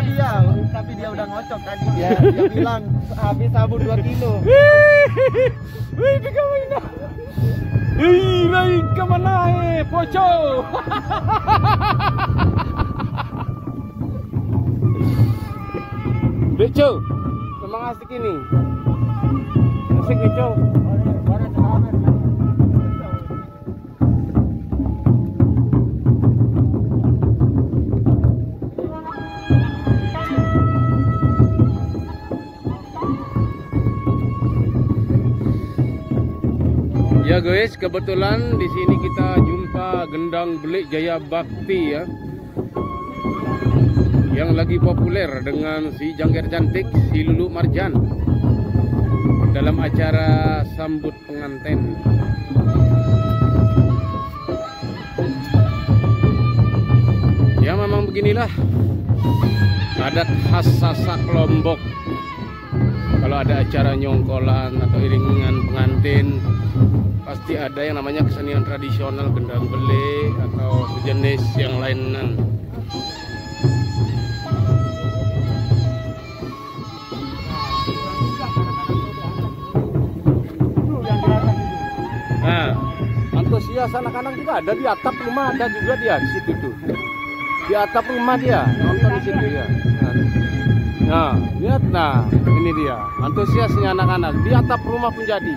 dia, tapi dia udah ngocok tadi. Dia bilang habis sabun 2 kilo. Wih, kemana? Ih, kemana poco? Beco, memang asik ini. Asik Beco. Ya guys, kebetulan di sini kita jumpa gendang belik Jaya Bakti ya, yang lagi populer dengan si Jangger Cantik, si Lulu Marjan dalam acara sambut pengantin. Ya memang beginilah adat khas Sasak Lombok. Kalau ada acara nyongkolan atau iringan pengantin, pasti ada yang namanya kesenian tradisional gendang belik atau sejenis yang lainan. Nah, antusias anak-anak juga ada di atap rumah, ada juga dia di situ tuh. Di atap rumah dia nonton di situ ya. Nah, lihat, nah ini dia antusiasnya anak-anak di atap rumah pun jadi.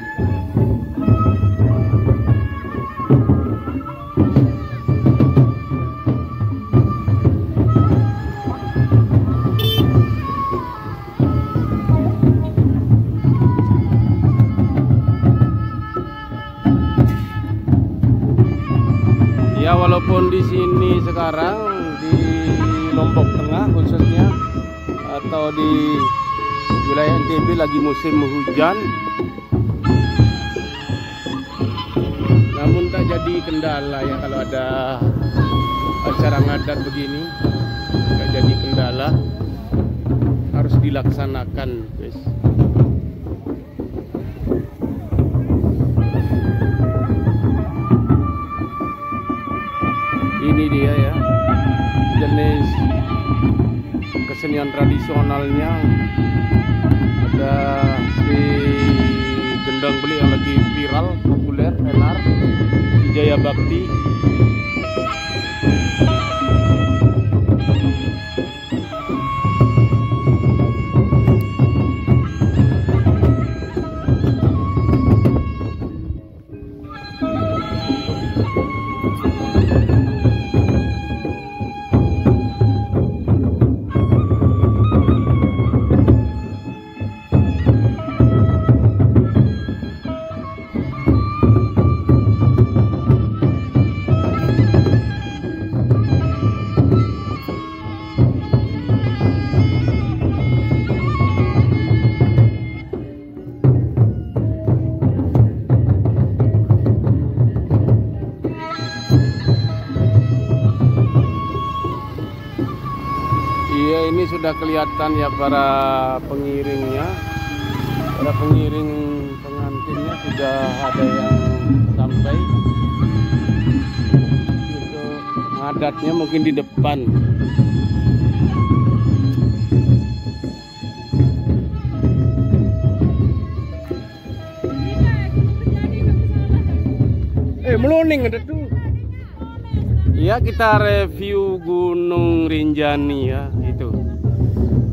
Ya walaupun di sini sekarang di Lombok Tengah khususnya atau di wilayah NTB lagi musim hujan, namun tak jadi kendala ya kalau ada acara ngadat begini, tak jadi kendala, harus dilaksanakan guys. Ini dia ya jenis kesenian tradisionalnya, ada di gendang belik yang lagi viral, populer, tenar, di Jaya Bakti. Iya, ini sudah kelihatan ya para pengiringnya, para pengiring pengantinnya sudah ada yang sampai. Untuk ngadatnya mungkin di depan. Meluning ada tuh. Ya, kita review Gunung Rinjani ya, itu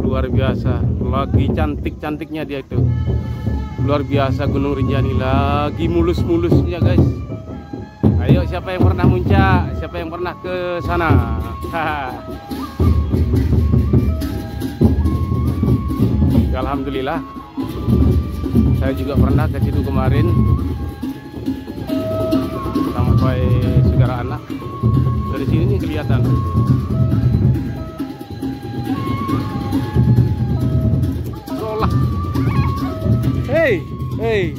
luar biasa, lagi cantik-cantiknya dia itu, luar biasa Gunung Rinjani, lagi mulus-mulusnya guys. Ayo siapa yang pernah muncak, siapa yang pernah ke sana? Alhamdulillah, saya juga pernah ke situ kemarin sampai Segara Anak. Dari sini nih kelihatan. Solah. Hey. Guys.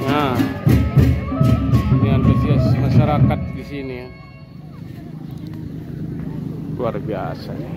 Nah, ini antusias masyarakat di sini ya. Luar biasa nih.